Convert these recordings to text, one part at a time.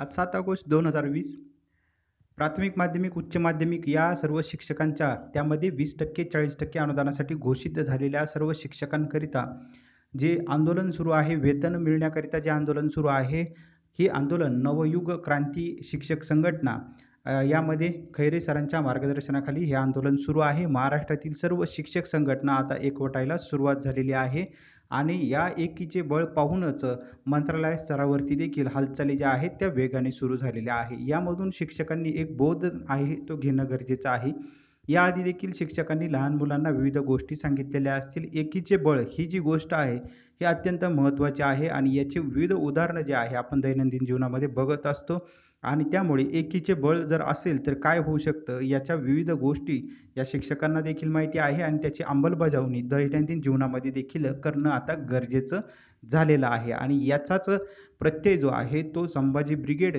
आज 7 ऑगस्ट 2020 प्राथमिक, माध्यमिक, उच्च माध्यमिक या सर्व शिक्षकांच्या त्यामध्ये 20% 40% अनुदानासाठी घोषित झालेल्या सर्व शिक्षकांकरिता जे आंदोलन सुरू आहे, वेतन मिळण्याकरिता जे आंदोलन सुरू आहे, हे आंदोलन नवयुग क्रांती शिक्षक संघटना यामध्ये खैरे सरांच्या मार्गदर्शनाखाली हे आंदोलन सुरू आहे. महाराष्ट्रातील सर्व शिक्षक संघटना आता एकवटायला सुरुवात झालेली आहे आणि या एकीचे बळ पाहूनच मंत्रालय स्तरावरती देखील हालचाली ज्या आहेत त्या वेगाने सुरू झालेल्या आहे. यामधून शिक्षकांनी एक बोध आहे तो घेणं गरजेचं आहे. याआधी देखील शिक्षकांनी लहान मुलांना विविध गोष्टी सांगितलेल्या असतील. एकीचे बळ ही जी गोष्ट आहे ही अत्यंत महत्त्वाची आहे आणि याचे विविध उदाहरणं जे आहे आपण दैनंदिन जीवनामध्ये बघत असतो आणि त्यामुळे एकीचे बळ जर असेल तर काय होऊ शकतं याच्या विविध गोष्टी या शिक्षकांना देखील माहिती आहे आणि त्याची अंमलबजावणी दैनंदिन जीवनामध्ये देखील करणं आता गरजेचं झालेलं आहे आणि याचाच प्रत्यय जो आहे तो संभाजी ब्रिगेड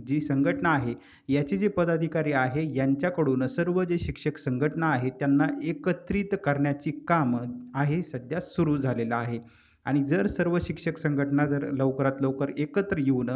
जी संघटना आहे याचे जे पदाधिकारी आहे यांच्याकडून सर्व जे शिक्षक संघटना आहे त्यांना एकत्रित करण्याची काम आहे सध्या सुरू झालेलं आहे. आणि जर सर्व शिक्षक संघटना जर लवकरात लवकर एकत्र येऊन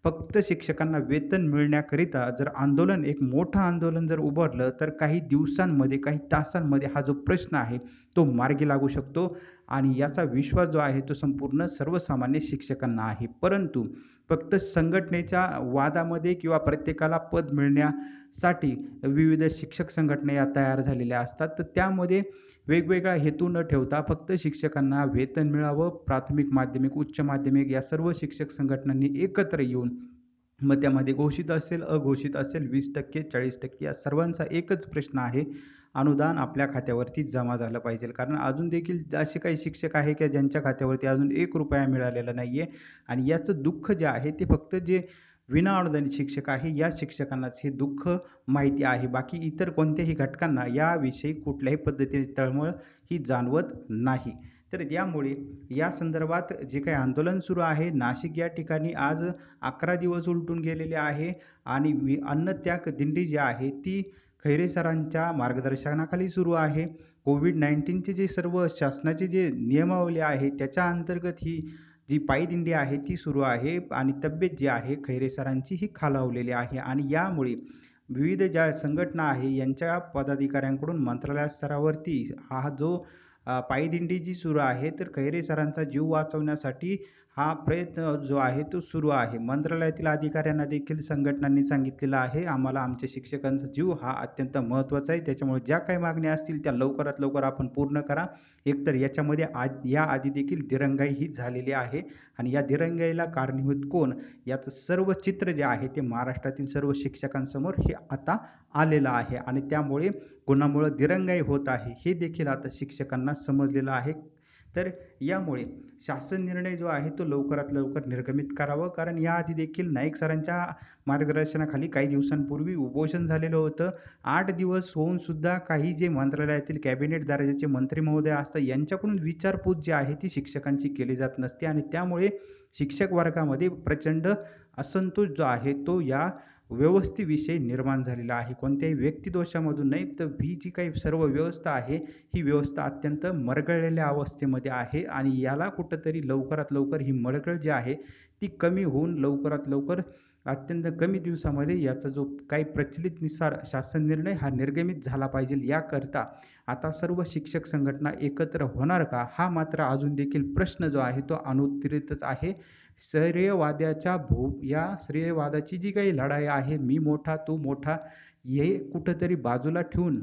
फक्त शिक्षकांना वेतन मिळण्याकरिता जर आंदोलन एक मोठं आंदोलन जर उभारलं तर काही दिवसांमध्ये काही तासांमध्ये हा जो प्रश्न आहे तो मार्गी लागू शकतो आणि याचा विश्वास जो आहे तो संपूर्ण सर्वसामान्य शिक्षकांना आहे. परंतु फक्त संघटनेच्या वादामध्ये किंवा प्रत्येकाला पद मिळण्यासाठी विविध शिक्षक संघटना या तयार झालेल्या असतात. तर त्यामध्ये वेगवेगळा हेतू न ठेवता फक्त शिक्षकांना वेतन मिळावं, प्राथमिक, माध्यमिक, उच्च माध्यमिक या सर्व शिक्षक संघटनांनी एकत्र येऊन मग त्यामध्ये घोषित असेल, अघोषित असेल 20% 40% या सर्वांचा एकच प्रश्न आहे, अनुदान आपल्या खात्यावरती जमा झालं पाहिजे. कारण अजून देखील असे काही शिक्षक आहे की ज्यांच्या खात्यावरती अजून ₹1 मिळालेला नाही आहे आणि याचं दुःख जे आहे ते फक्त जे विनाअनुदानित शिक्षक आहे या शिक्षकांनाच हे दुःख माहिती आहे. बाकी इतर कोणत्याही घटकांना याविषयी कुठल्याही पद्धतीने तळमळ ही जाणवत नाही. तर यामुळे या संदर्भात जे काही आंदोलन सुरू आहे, नाशिक या ठिकाणी आज 11 दिवस उलटून गेलेले आहे आणि अन्नत्याग दिंडी जी आहे ती खैरे सरांच्या मार्गदर्शनाखाली सुरू आहे. कोविड-19चे जे सर्व शासनाचे जे नियमावली आहे त्याच्या अंतर्गत ही जी पायी दिंडी आहे ती सुरू आहे आणि तब्येत जी आहे खैरे सरांची ही खालावलेली आहे आणि यामुळे विविध ज्या संघटना आहे यांच्या पदाधिकाऱ्यांकडून मंत्रालय स्तरावरती हा जो पायी दिंडी जी सुरू आहे तर खैरे सरांचा जीव वाचवण्यासाठी हा प्रयत्न जो आहे तो सुरू आहे. मंत्रालयातील अधिकाऱ्यांना देखील संघटनांनी सांगितलेलं आहे, आम्हाला आमच्या शिक्षकांचा जीव हा अत्यंत महत्त्वाचा आहे. त्याच्यामुळे ज्या काही मागण्या असतील त्या लवकरात लवकर आपण पूर्ण करा. एकतर याच्यामध्ये याआधी देखील दिरंगाई ही झालेली आहे आणि या दिरंगाईला कारणीभूत कोण याचं सर्व चित्र जे आहे ते महाराष्ट्रातील सर्व शिक्षकांसमोर हे आता आलेलं आहे आणि त्यामुळे कोणामुळं दिरंगाई होत आहे हे देखील आता शिक्षकांना समजलेलं आहे. तर यामुळे शासन निर्णय जो आहे तो लवकरात लवकर निर्गमित करावं. कारण याआधी देखील नाईक सरांच्या मार्गदर्शनाखाली काही दिवसांपूर्वी उपोषण झालेलं होतं. 8 दिवस होऊन सुद्धा काही जे मंत्रालयातील कॅबिनेट दर्जाचे मंत्री महोदय असतात यांच्याकडून विचारपूस जी आहे ती शिक्षकांची केली जात नसते आणि त्यामुळे शिक्षक वर्गामध्ये प्रचंड असंतोष जो आहे तो या व्यवस्थेविषयी निर्माण झालेला आहे. कोणत्याही व्यक्तिदोषामधून नाही तर ही जी काही सर्व व्यवस्था आहे ही व्यवस्था अत्यंत मरगळलेल्या अवस्थेमध्ये आहे आणि याला कुठंतरी लवकरात लवकर ही मरगळ जी आहे ती कमी होऊन लवकरात लवकर अत्यंत कमी दिवसामध्ये याचा जो काही प्रचलित नुसार शासन निर्णय हा निर्गमित झाला पाहिजे. याकरता आता सर्व शिक्षक संघटना एकत्र होणार का? हा मात्र अजून देखील प्रश्न जो आहे तो अनुत्तरितच आहे. या श्रेयवादाची जी काही लढाई आहे, मी मोठा, तू मोठा, हे कुठेतरी बाजूला ठेवून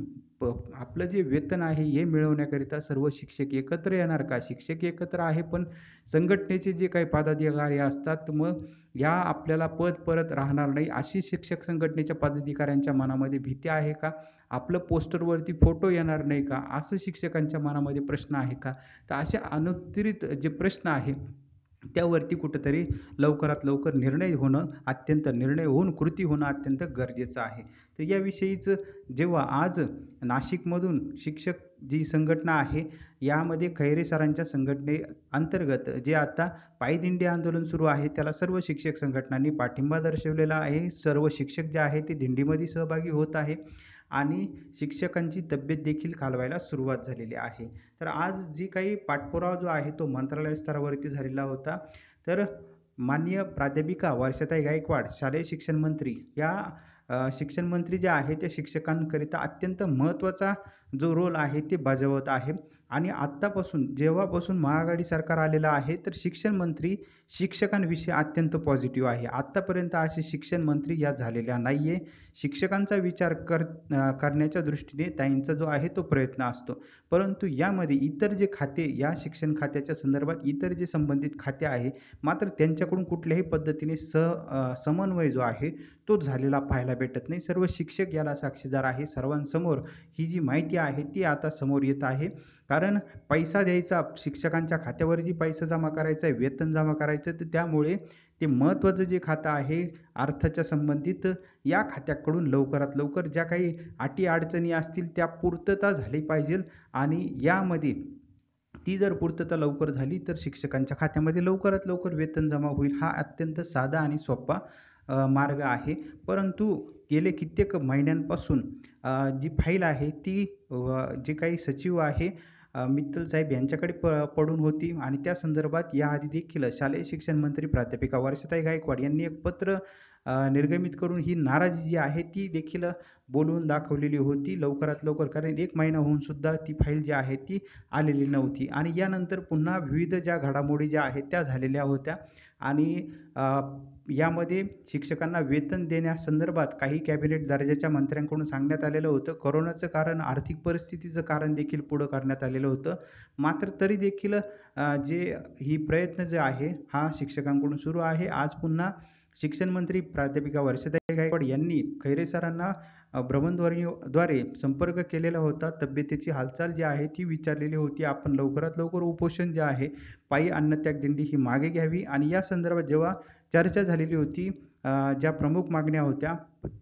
आपलं जे वेतन आहे हे मिळवण्याकरिता सर्व शिक्षक एकत्र येणार का? शिक्षक एकत्र आहे पण संघटनेचे जे काही पदाधिकारी असतात मग या आपल्याला पद परत राहणार नाही अशी शिक्षक संघटनेच्या पदाधिकाऱ्यांच्या मनामध्ये भीती आहे का? आपलं पोस्टरवरती फोटो येणार नाही का? असं शिक्षकांच्या मनामध्ये प्रश्न आहे का? तर असे अनुत्तरित जे प्रश्न आहे त्यावरती कुठेतरी लवकरात लवकर निर्णय होऊन कृती होणं अत्यंत गरजेचं आहे. तर याविषयीच जेव्हा आज नाशिकमधून शिक्षक जी संघटना आहे यामध्ये खैरे सरांच्या संघटनेअंतर्गत जे आता पायदिंडी आंदोलन सुरू आहे त्याला सर्व शिक्षक संघटनांनी पाठिंबा दर्शवलेला आहे. सर्व शिक्षक जे आहे ते दिंडीमध्ये सहभागी होत आहे आणि शिक्षकांची तब्येत देखील खालवायला सुरुवात झालेली आहे. तर आज जी काही पाठपुरावा जो आहे तो मंत्रालय स्तरावरती झालेला होता. तर माननीय प्राध्यापिका वर्षाताई गायकवाड शालेय शिक्षण मंत्री या शिक्षण मंत्री जे आहे ते शिक्षकांकरिता अत्यंत महत्त्वाचा जो रोल आहे ते बजावत आहे. आणि आत्तापासून जेव्हापासून महाआघाडी सरकार आलेलं आहे तर शिक्षण मंत्री शिक्षकांविषयी अत्यंत पॉझिटिव्ह आहे. आत्तापर्यंत असे शिक्षण मंत्री या झालेल्या नाही आहे. शिक्षकांचा विचार करण्याच्या दृष्टीने ताईंचा जो आहे तो प्रयत्न असतो. परंतु यामध्ये इतर जे खाते या शिक्षण खात्याच्या संदर्भात इतर जे संबंधित खाते आहे मात्र त्यांच्याकडून कुठल्याही पद्धतीने समन्वय जो आहे तो झालेला पाहायला भेटत नाही. सर्व शिक्षक याला साक्षीदार आहे. सर्वांसमोर ही जी माहिती आहे ती आता समोर येत आहे. कारण पैसा द्यायचा शिक्षकांच्या खात्यावर जी पैसा जमा करायचा आहे, वेतन जमा करायचं तर त्यामुळे ते महत्त्वाचं जे खातं आहे अर्थाच्या संबंधित या खात्याकडून लवकरात लवकर ज्या काही अटी-अडचणी असतील त्या पूर्तता झाली पाहिजे आणि यामध्ये ती जर पूर्तता लवकर झाली तर शिक्षकांच्या खात्यामध्ये लवकरात लवकर वेतन जमा होईल. हा अत्यंत साधा आणि सोपा मार्ग आहे. परंतु गेले कित्येक महिन्यांपासून जी फाईल आहे ती जे काही सचिव आहे मित्तल साहेब यांच्याकडे पडून होती आणि त्या संदर्भात याआधी देखील शालेय शिक्षण मंत्री प्राध्यापिका वर्षाताई गायकवाड यांनी एक पत्र निर्गमित करून ही नाराजी जी आहे ती देखील बोलवून दाखवलेली होती लवकरात लवकर. कारण 1 महिना होऊन सुद्धा ती फाईल जी आहे ती आलेली नव्हती आणि यानंतर पुन्हा विविध ज्या घडामोडी ज्या आहेत त्या झालेल्या होत्या आणि यामध्ये शिक्षकांना वेतन देण्यासंदर्भात काही कॅबिनेट दर्जाच्या मंत्र्यांकडून सांगण्यात आलेलं होतं. कोरोनाचं कारण, आर्थिक परिस्थितीचं कारण देखील पुढं करण्यात आलेलं होतं. मात्र तरी देखील जे ही प्रयत्न जे आहे हा शिक्षकांकडून सुरू आहे. आज पुन्हा शिक्षण मंत्री प्राध्यापिका वर्षाताई गायकवाड यांनी खैरे सरांना भ्रमणध्वनीद्वारे संपर्क केलेला होता. तब्येतीची हालचाल जी आहे ती विचारलेली होती. आपण लवकरात लवकर उपोषण जे आहे पायी अन्नत्याग दिंडी ही मागे घ्यावी आणि या संदर्भात जेव्हा चर्चा झालेली होती ज्या प्रमुख मागण्या होत्या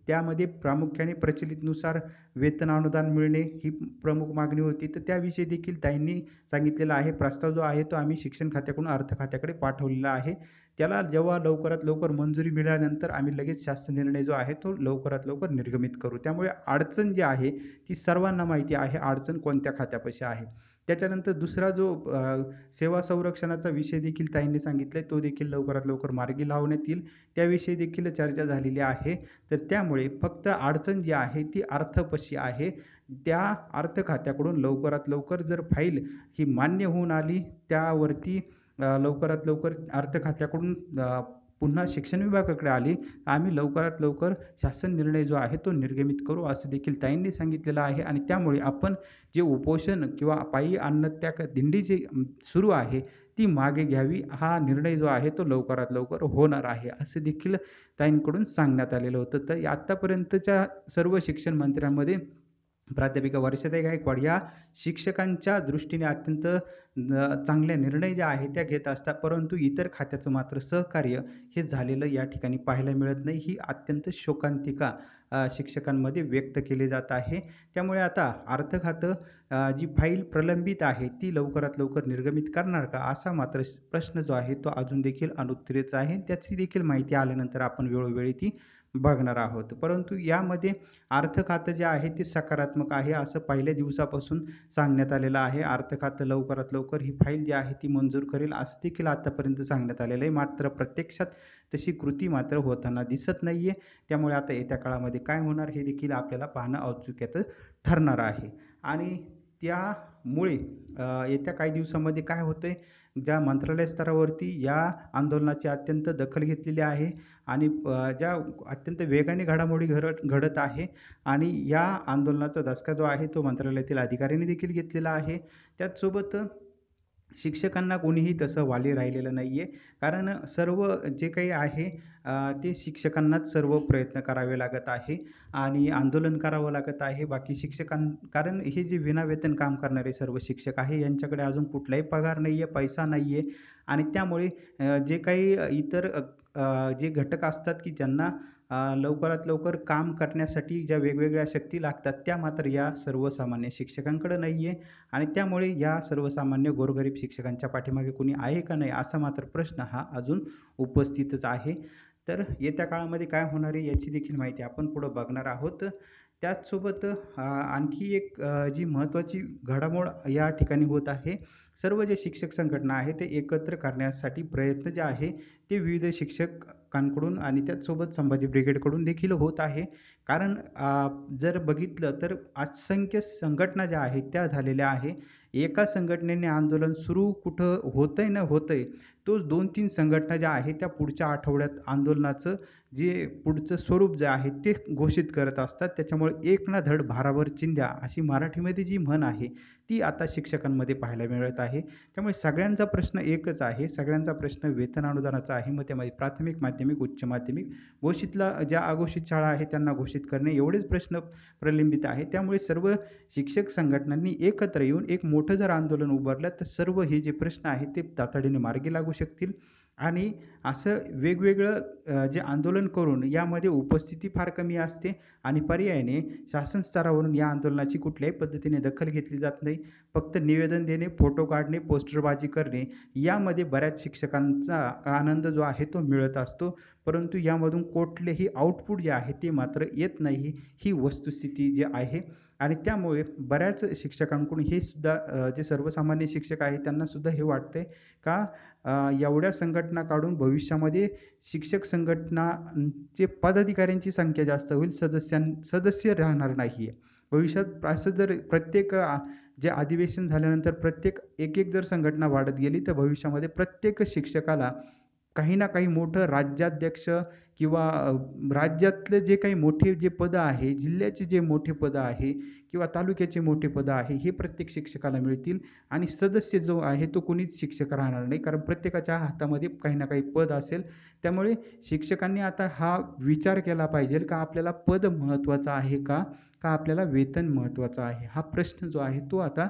त्यामध्ये प्रामुख्याने प्रचलितनुसार वेतन अनुदान मिळणे ही प्रमुख मागणी होती. तर त्याविषयी देखील ताईंनी सांगितलेलं आहे. प्रस्ताव जो आहे तो आम्ही शिक्षण खात्याकडून अर्थ खात्याकडे पाठवलेला आहे. त्याला जेव्हा लवकरात लवकर मंजुरी मिळाल्यानंतर आम्ही लगेच शासन निर्णय जो आहे तो लवकरात लवकर निर्गमित करू. त्यामुळे अडचण जी आहे ती सर्वांना माहिती आहे अडचण कोणत्या खात्यापाशी आहे. त्याच्यानंतर दुसरा जो सेवा संरक्षणाचा विषय देखील ताईंनी सांगितला तो देखील लवकरात लवकर मार्गी लावण्यात येईल. त्याविषयी देखील चर्चा झालेली आहे. तर त्यामुळे फक्त अडचण जी आहे ती अर्थपाशी आहे. त्या अर्थ खात्याकडून लवकरात लवकर जर फाईल ही मान्य होऊन आली त्यावरती लवकरात लवकर अर्थ खात्याकडून पुन्हा शिक्षण विभागाकडे आली आम्ही लवकरात लवकर शासन निर्णय जो आहे तो निर्गमित करू असं देखील ताईंनी सांगितलेलं आहे. आणि त्यामुळे आपण जे उपोषण किंवा पायी अन्नत्याग दिंडी जी सुरू आहे ती मागे घ्यावी. हा निर्णय जो आहे तो लवकरात लवकर होणार आहे असं देखील ताईंकडून सांगण्यात आलेलं होतं. तर आत्तापर्यंतच्या सर्व शिक्षण मंत्र्यांमध्ये प्राध्यापिका वर्षाताई गायकवाड या शिक्षकांच्या दृष्टीने अत्यंत चांगले निर्णय जे आहेत त्या घेत असतात. परंतु इतर खात्याचं मात्र सहकार्य हे झालेलं या ठिकाणी पाहायला मिळत नाही. ही अत्यंत शोकांतिका शिक्षकांमध्ये व्यक्त केली जात आहे. त्यामुळे आता अर्थ खातं जी फाईल प्रलंबित आहे ती लवकरात लवकर निर्गमित करणार का असा मात्र प्रश्न जो आहे तो अजून देखील अनुत्तरित आहे. त्याची देखील माहिती आल्यानंतर आपण वेळोवेळी ती बघणार आहोत. परंतु यामध्ये अर्थ खातं जे आहे ते सकारात्मक आहे असं पहिल्या दिवसापासून सांगण्यात आलेलं आहे. अर्थ खातं लवकरात लवकर ही फाईल जी आहे ती मंजूर करेल असं देखील आतापर्यंत सांगण्यात आलेलं आहे. मात्र प्रत्यक्षात तशी कृती मात्र होताना दिसत नाही आहे. त्यामुळे आता येत्या काळामध्ये काय होणार हे देखील आपल्याला पाहणं औत्सुक्याचं ठरणार आहे. आणि त्यामुळे येत्या काही दिवसामध्ये काय होतंय ज्या मंत्रालय स्तरावरती या आंदोलनाची अत्यंत दखल घेतलेली आहे आणि ज्या अत्यंत वेगाने घडामोडी घडत आहे आणि या आंदोलनाचा धसका जो आहे तो मंत्रालयातील अधिकाऱ्यांनी देखील घेतलेला आहे. त्याचसोबत शिक्षकांना कोणीही तसं वाली राहिलेलं नाही आहे. कारण सर्व जे काही आहे ते शिक्षकांनाच सर्व प्रयत्न करावे लागत आहे आणि आंदोलन करावं लागत आहे. बाकी कारण हे जे विनावेतन काम करणारे सर्व शिक्षक आहे यांच्याकडे अजून कुठलाही पगार नाही आहे, पैसा नाही आहे आणि त्यामुळे जे काही इतर जे घटक असतात की ज्यांना लवकरात लवकर काम करण्यासाठी ज्या वेगवेगळ्या शक्ती लागतात त्या मात्र या सर्वसामान्य शिक्षकांकडे नाही आहे आणि त्यामुळे या सर्वसामान्य गोरगरीब शिक्षकांच्या पाठीमागे कोणी आहे का नाही असा मात्र प्रश्न हा अजून उपस्थितच आहे. तर येत्या काळामध्ये काय होणार आहे याची देखील माहिती आपण पुढं बघणार आहोत. त्याचसोबत आणखी एक जी महत्त्वाची घडामोड या ठिकाणी होत आहे सर्व जे शिक्षक संघटना आहे ते एकत्र करण्यासाठी प्रयत्न जे आहे ते विविध शिक्षकांकडून आणि त्याचसोबत संभाजी ब्रिगेडकडून देखील होत आहे. कारण जर बघितलं तर असंख्य संघटना ज्या आहेत त्या झालेल्या आहे. एका संघटनेने आंदोलन सुरू कुठं होतंय न होतंय, तोच 2-3 संघटना ज्या आहेत त्या पुढच्या आठवड्यात आंदोलनाचं जे पुढचं स्वरूप जे आहे ते घोषित करत असतात. त्याच्यामुळे "एक ना धड भाराभर चिंध्या" अशी मराठीमध्ये जी म्हण आहे, ती आता शिक्षकांमध्ये पाहायला मिळत आहे. त्यामुळे सगळ्यांचा प्रश्न एकच आहे. सगळ्यांचा प्रश्न वेतन अनुदानाचा आहे. मग त्यामध्ये प्राथमिक, माध्यमिक, उच्च माध्यमिक, घोषितला ज्या अघोषित शाळा आहेत त्यांना घोषित करणे एवढेच प्रश्न प्रलंबित आहे. त्यामुळे सर्व शिक्षक संघटनांनी एकत्र येऊन एक मोठं जर आंदोलन उभारलं तर सर्व हे जे प्रश्न आहेत ते तातडीने मार्गी लागू शकतील. आणि असं वेगवेगळं जे आंदोलन करून यामध्ये उपस्थिती फार कमी असते आणि पर्यायाने शासन स्तरावरून या आंदोलनाची कुठल्याही पद्धतीने दखल घेतली जात नाही. फक्त निवेदन देणे, फोटो काढणे, पोस्टरबाजी करणे यामध्ये बऱ्याच शिक्षकांचा आनंद जो आहे तो मिळत असतो. परंतु यामधून कुठलेही आउटपुट जे आहे ते मात्र येत नाही. ही वस्तुस्थिती जी आहे आणि त्यामुळे बऱ्याच शिक्षकांकडून हे सुद्धा जे सर्वसामान्य शिक्षक आहेत त्यांना सुद्धा हे वाटतंय का एवढ्या संघटना काढून भविष्यामध्ये शिक्षक संघटनांचे पदाधिकाऱ्यांची संख्या जास्त होईल, सदस्य राहणार नाही आहे. भविष्यात असं जर प्रत्येक जे अधिवेशन झाल्यानंतर प्रत्येक एक जर संघटना वाढत गेली तर भविष्यामध्ये प्रत्येक शिक्षकाला काही ना काही मोठं राज्याध्यक्ष किंवा राज्यातले जे काही मोठे जे पदं आहे, जिल्ह्याचे जे मोठे पदं आहे किंवा तालुक्याचे मोठे पदं आहे, हे प्रत्येक शिक्षकाला मिळतील आणि सदस्य जो आहे तो कोणीच शिक्षक राहणार नाही. कारण प्रत्येकाच्या हातामध्ये काही ना काही पद असेल. त्यामुळे शिक्षकांनी आता हा विचार केला पाहिजे का आपल्याला पद महत्त्वाचं आहे का आपल्याला वेतन महत्त्वाचं आहे? हा प्रश्न जो आहे तो आता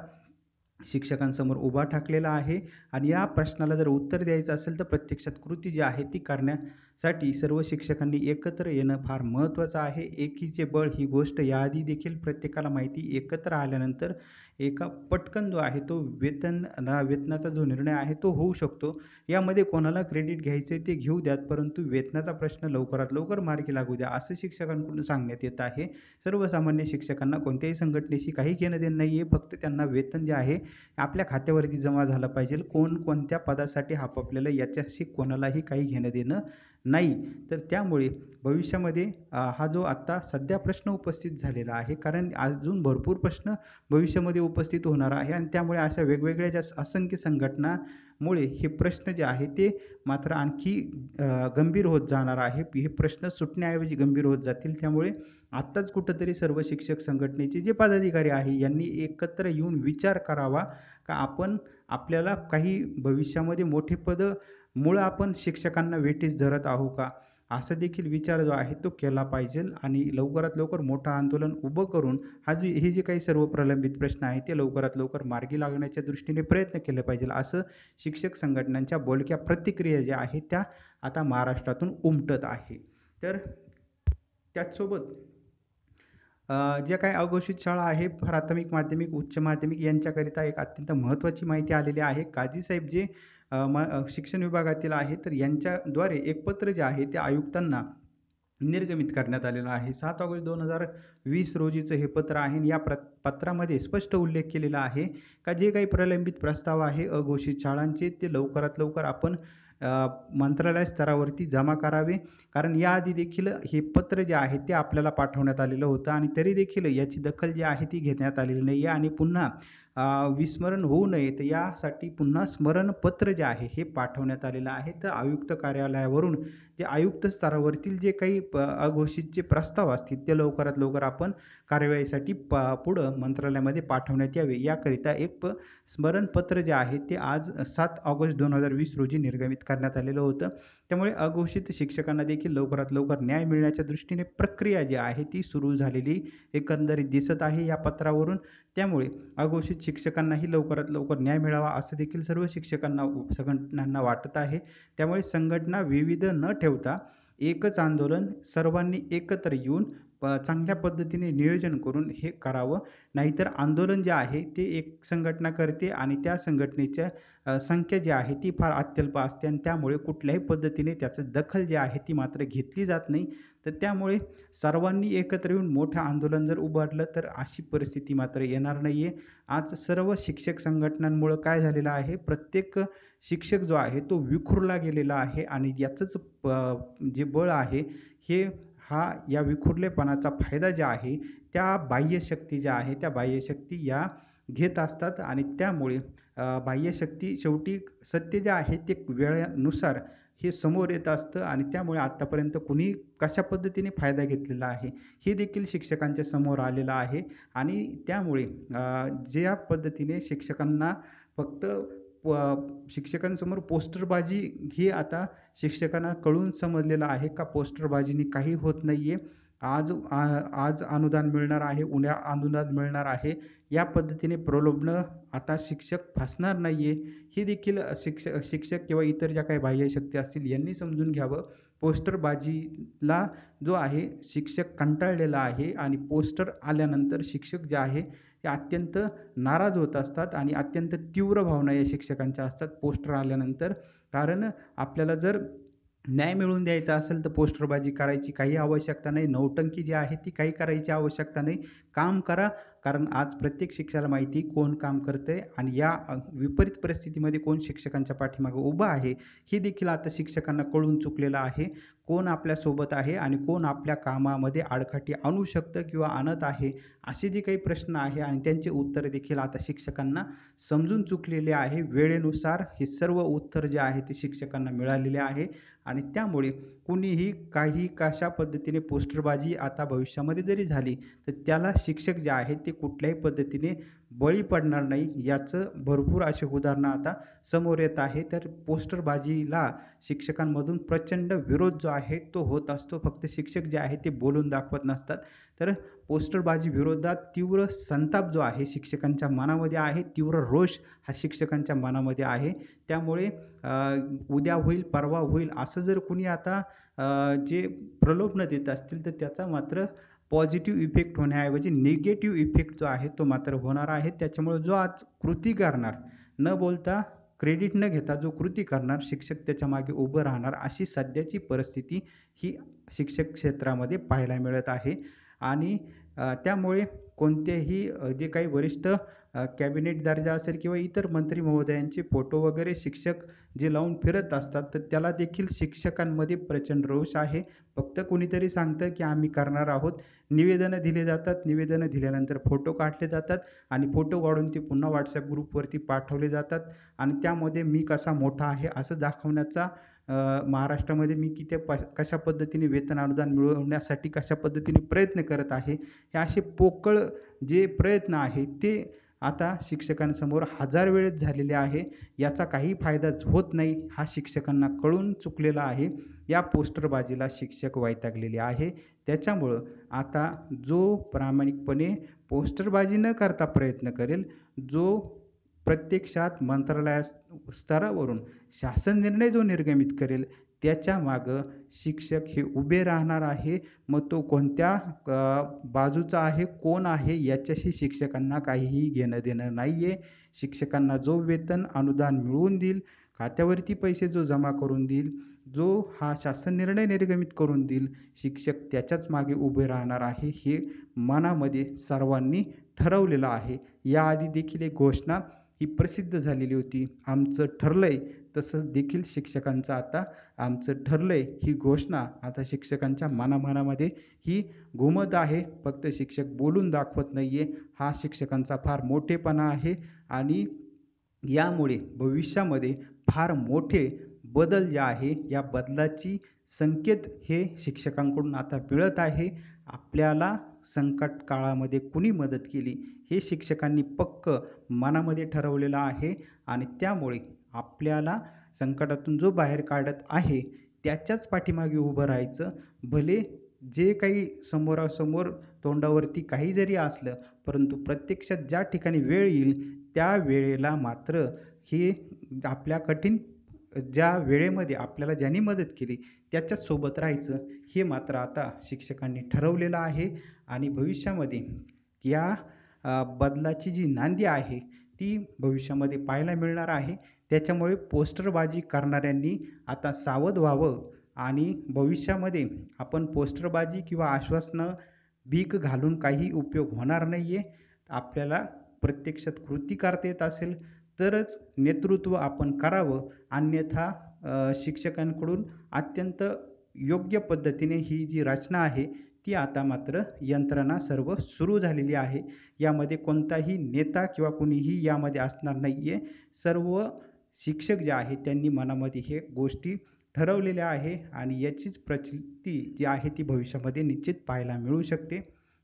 शिक्षकांसमोर उभा ठाकलेला आहे आणि या प्रश्नाला जर उत्तर द्यायचं असेल तर प्रत्यक्षात कृती जी आहे ती करण्यासाठी सर्व शिक्षकांनी एकत्र येणं फार महत्त्वाचं आहे. एकीचे बळ ही गोष्ट याआधी देखील प्रत्येकाला माहिती. एकत्र आल्यानंतर एका पटकन जो आहे तो वेतनाचा जो निर्णय आहे तो होऊ शकतो. यामध्ये कोणाला क्रेडिट घ्यायचं ते घेऊ द्यात, परंतु वेतनाचा प्रश्न लवकरात लवकर मार्गी लागू द्या असं शिक्षकांकडून सांगण्यात येत आहे. सर्वसामान्य शिक्षकांना कोणत्याही संघटनेशी काही घेणं-देणं नाही आहे. फक्त त्यांना वेतन जे आहे आपल्या खात्यावरती जमा झालं पाहिजे. कोण कोणत्या पदासाठी आपल्याला याच्याशी कोणालाही काही घेणं-देणं नाही. तर त्यामुळे भविष्यामध्ये हा जो आत्ता सध्या प्रश्न उपस्थित झालेला आहे, कारण अजून भरपूर प्रश्न भविष्यामध्ये उपस्थित होणार आहे आणि त्यामुळे अशा वेगवेगळ्या ज्या असंख्य संघटनामुळे हे प्रश्न जे आहे ते मात्र आणखी गंभीर होत जाणार आहे. हे प्रश्न सुटण्याऐवजी गंभीर होत जातील. त्यामुळे आत्ताच कुठंतरी सर्व शिक्षक संघटनेचे जे पदाधिकारी आहे यांनी एकत्र येऊन विचार करावा का आपल्याला काही भविष्यामध्ये मोठी पदं मुळं आपण शिक्षकांना वेठीस धरत आहो का? असा देखील विचार जो आहे तो केला पाहिजे आणि लवकरात लवकर मोठं आंदोलन उभं करून हे जे काही सर्व प्रलंबित प्रश्न आहेत ते लवकरात लवकर मार्गी लागण्याच्या दृष्टीने प्रयत्न केले पाहिजे असं शिक्षक संघटनांच्या बोलक्या प्रतिक्रिया ज्या आहेत त्या आता महाराष्ट्रातून उमटत आहे. तर त्याचसोबत ज्या काही अघोषित शाळा आहे प्राथमिक, माध्यमिक, उच्च माध्यमिक यांच्याकरिता एक अत्यंत महत्त्वाची माहिती आलेली आहे. काझी साहेब जे शिक्षण विभागातील आहे तर यांच्याद्वारे एक पत्र जे आहे ते आयुक्तांना निर्गमित करण्यात आलेलं आहे. 7 ऑगस्ट 2020 रोजीचं हे पत्र आहे आणि या पत्रामध्ये स्पष्ट उल्लेख केलेला आहे का जे काही प्रलंबित प्रस्ताव आहे अघोषित शाळांचे ते लवकरात लवकर आपण मंत्रालय स्तरावरती जमा करावे. कारण याआधी देखील हे पत्र जे आहे ते आपल्याला पाठवण्यात आलेलं होतं आणि तरी देखील याची दखल जी आहे ती घेण्यात आलेली नाही आहे आणि पुन्हा विस्मरण होऊ नये तर यासाठी पुन्हा स्मरणपत्र जे आहे हे पाठवण्यात आलेलं आहे. तर आयुक्त कार्यालयावरून जे आयुक्त स्तरावरील जे काही अघोषित जे प्रस्ताव असतील ते लवकरात लवकर आपण कार्यवाहीसाठी पुढं मंत्रालयामध्ये पाठवण्यात यावे याकरिता एक स्मरणपत्र जे आहे ते आज 7 ऑगस्ट 2020 रोजी निर्गमित करण्यात आलेलं होतं. त्यामुळे अघोषित शिक्षकांना देखील लवकरात लवकर न्याय मिळण्याच्या दृष्टीने प्रक्रिया जी आहे ती सुरू झालेली एकंदरीत दिसत आहे या पत्रावरून. त्यामुळे अघोषित शिक्षकांनाही लवकरात लवकर न्याय मिळावा असं देखील सर्व संघटनांना वाटत आहे. त्यामुळे संघटना विविध न ठेवता एकच आंदोलन सर्वांनी एकत्र येऊन चांगल्या पद्धतीने नियोजन करून हे करावं. नाहीतर आंदोलन जे आहे ते एक संघटना करते आणि त्या संघटनेच्या संख्या जी आहे ती फार अत्यल्प असते आणि त्यामुळे कुठल्याही पद्धतीने त्याचं दखल जी आहे ती मात्र घेतली जात नाही. तर त्यामुळे सर्वांनी एकत्र येऊन मोठं आंदोलन जर उभारलं तर अशी परिस्थिती मात्र येणार नाही आहे. आज सर्व शिक्षक संघटनांमुळं काय झालेलं आहे, प्रत्येक शिक्षक जो आहे तो विखुरला गेलेला आहे आणि याचंच जे बळ आहे हे या विखुरलेपणाचा फायदा ज्या आहे त्या बाह्यशक्ती ज्या आहे त्या बाह्यशक्ती या घेत असतात आणि त्यामुळे बाह्यशक्ती शेवटी सत्य जे आहे ते वेळेनुसार हे समोर येत असतं आणि त्यामुळे आत्तापर्यंत कुणी कशा पद्धतीने फायदा घेतलेला आहे हे देखील शिक्षकांच्या समोर आलेलं आहे आणि त्यामुळे ज्या पद्धतीने शिक्षकांना फक्त शिक्षकांसमोर पोस्टरबाजी ही आता शिक्षकांना कळून समजलेलं आहे का पोस्टरबाजीने काही होत नाहीये. आज अनुदान मिळणार आहे, उद्या अनुदान मिळणार आहे, या पद्धतीने प्रलोभनं आता शिक्षक फसणार नाहीये. हे देखील शिक्षक किंवा इतर ज्या काही बाह्यशक्ती असतील यांनी समजून घ्यावं. पोस्टरबाजीला जो आहे शिक्षक कंटाळलेला आहे आणि पोस्टर आल्यानंतर शिक्षक जे आहे ते अत्यंत नाराज होत असतात आणि अत्यंत तीव्र भावना या शिक्षकांच्या असतात पोस्टर आल्यानंतर. कारण आपल्याला जर न्याय मिळवून द्यायचा असेल तर पोस्टरबाजी करायची काही आवश्यकता नाही. नौटंकी जी आहे ती काही करायची आवश्यकता नाही. काम करा. कारण आज प्रत्येक शिक्षकाला माहिती कोण काम करतंय आणि या विपरीत परिस्थितीमध्ये कोण शिक्षकांच्या पाठीमागे उभं आहे हे देखील आता शिक्षकांना कळून चुकलेलं आहे. कोण आपल्यासोबत आहे आणि कोण आपल्या कामामध्ये आडकाठी आणू शकतं किंवा आणत आहे असे जे काही प्रश्न आहे आणि त्यांचे उत्तर देखील आता शिक्षकांना समजून चुकलेले आहे. वेळेनुसार हे सर्व उत्तर जे आहे ते शिक्षकांना मिळालेले आहे आणि त्यामुळे कुणीही काही कशा पद्धतीने पोस्टरबाजी आता भविष्यामध्ये जरी झाली तर त्याला शिक्षक जे आहेत ते कुठल्याही पद्धतीने बळी पडणार नाही. याचं भरपूर अशी उदाहरणं आता समोर येत आहे. तर पोस्टरबाजीला शिक्षकांमधून प्रचंड विरोध जो आहे तो होत असतो. फक्त शिक्षक जे आहे ते बोलून दाखवत नसतात. तर पोस्टरबाजी विरोधात तीव्र संताप जो आहे शिक्षकांच्या मनामध्ये आहे, तीव्र रोष हा शिक्षकांच्या मनामध्ये आहे. त्यामुळे उद्या होईल, परवा होईल असं जर कुणी आता जे प्रलोभनं देत असतील तर त्याचा मात्र पॉझिटिव्ह इफेक्ट होण्याऐवजी निगेटिव्ह इफेक्ट जो आहे तो मात्र होणार आहे. त्याच्यामुळे जो आज कृती करणार, न बोलता क्रेडिट न घेता जो कृती करणार शिक्षक त्याच्या मागे उभं राहणार अशी सध्याची परिस्थिती ही शिक्षक क्षेत्रामध्ये पाहायला मिळत आहे. आणि त्यामुळे कोणतेही जे काही वरिष्ठ कॅबिनेट दर्जा असेल किंवा इतर मंत्री महोदयांचे फोटो वगैरे शिक्षक जे लावून फिरत असतात तर त्याला देखील शिक्षकांमध्ये प्रचंड रोष आहे. फक्त कुणीतरी सांगतं की आम्ही करणार आहोत. निवेदनं दिले जातात. निवेदनं दिल्यानंतर फोटो काढले जातात आणि फोटो काढून ते पुन्हा WhatsApp ग्रुपवरती पाठवले जातात आणि त्यामध्ये मी कसा मोठा आहे असं दाखवण्याचा महाराष्ट्रामध्ये मी कशा पद्धतीने वेतन अनुदान मिळवण्यासाठी कशा पद्धतीने प्रयत्न करत आहे, हे असे पोकळ जे प्रयत्न आहेत ते आता शिक्षकांसमोर हजार वेळेस झालेले आहे. याचा काही फायदाच होत नाही हा शिक्षकांना कळून चुकलेला आहे. या पोस्टरबाजीला शिक्षक वैतागलेले आहे. त्याच्यामुळं आता जो प्रामाणिकपणे पोस्टरबाजी न करता प्रयत्न करेल, जो प्रत्यक्षात स्तरावरून शासन निर्णय जो निर्गमित करेल त्याच्या मागं शिक्षक हे उभे राहणार आहे. मग तो कोणत्या बाजूचा आहे, कोण आहे याच्याशी शिक्षकांना काहीही घेणं देणं नाही आहे. शिक्षकांना जो वेतन अनुदान मिळवून देईल, खात्यावरती पैसे जो जमा करून देईल, जो हा शासन निर्णय निर्गमित करून देईल, शिक्षक त्याच्याच मागे उभे राहणार आहे हे मनामध्ये सर्वांनी ठरवलेलं आहे. याआधी देखील एक घोषणा ही प्रसिद्ध झालेली होती. आमचं ठरलंय तसं देखील शिक्षकांचं आता आमचं ठरलंय ही घोषणा आता शिक्षकांच्या मनामध्ये ही घुमत आहे. फक्त शिक्षक बोलून दाखवत नाहीये. हा शिक्षकांचा फार मोठेपणा आहे आणि यामुळे भविष्यामध्ये फार मोठे बदल जे आहे या बदलाची संकेत हे शिक्षकांकडून आता मिळत आहे. आपल्याला संकट काळामध्ये कुणी मदत केली हे शिक्षकांनी पक्क मनामध्ये ठरवलेलं आहे आणि त्यामुळे आपल्याला संकटातून जो बाहेर काढत आहे त्याच्याच पाठीमागे उभं राहायचं. भले जे काही समोरासमोर तोंडावरती काही जरी असलं परंतु प्रत्यक्षात ज्या ठिकाणी वेळ येईल त्या वेळेला मात्र हे आपल्या कठीण ज्या वेळेमध्ये आपल्याला ज्यांनी मदत केली त्याच्याच सोबत राहायचं हे मात्र आता शिक्षकांनी ठरवलेलं आहे आणि भविष्यामध्ये या बदलाची जी नांदी आहे ती भविष्यामध्ये पाहायला मिळणार आहे. त्याच्यामुळे पोस्टरबाजी करणाऱ्यांनी आता सावध व्हावं आणि भविष्यामध्ये आपण पोस्टरबाजी किंवा आश्वासनं भीक घालून काही उपयोग होणार नाहीये. आपल्याला प्रत्यक्षात कृती करता येत असेल तरच नेतृत्व आपण करावं. अन्यथा शिक्षकांकडून अत्यंत योग्य पद्धतीने ही जी रचना आहे ती आता मात्र यंत्रणा सर्व सुरू झालेली आहे. यामध्ये कोणताही नेता किंवा कुणीही यामध्ये असणार नाहीये. सर्व शिक्षक जे आहेत त्यांनी मनामध्ये हे गोष्टी ठरवलेल्या आहे आणि याचीच प्रचिती जी आहे ती भविष्यामध्ये निश्चित पाहायला मिळू शकते.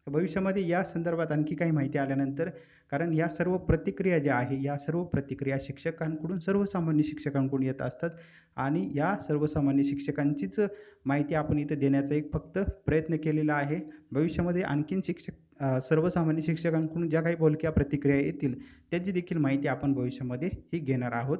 भविष्यामध्ये या संदर्भात आणखी काही माहिती आल्यानंतर कारण या सर्व प्रतिक्रिया ज्या आहे, या सर्व प्रतिक्रिया शिक्षकांकडून, सर्वसामान्य शिक्षकांकडून येत असतात आणि या सर्वसामान्य शिक्षकांचीच माहिती आपण इथे देण्याचा एक फक्त प्रयत्न केलेला आहे. भविष्यामध्ये आणखीन सर्वसामान्य शिक्षकांकडून ज्या काही बोलक्या प्रतिक्रिया येतील, त्याची देखील माहिती आपण भविष्यामध्ये ही घेणार आहोत.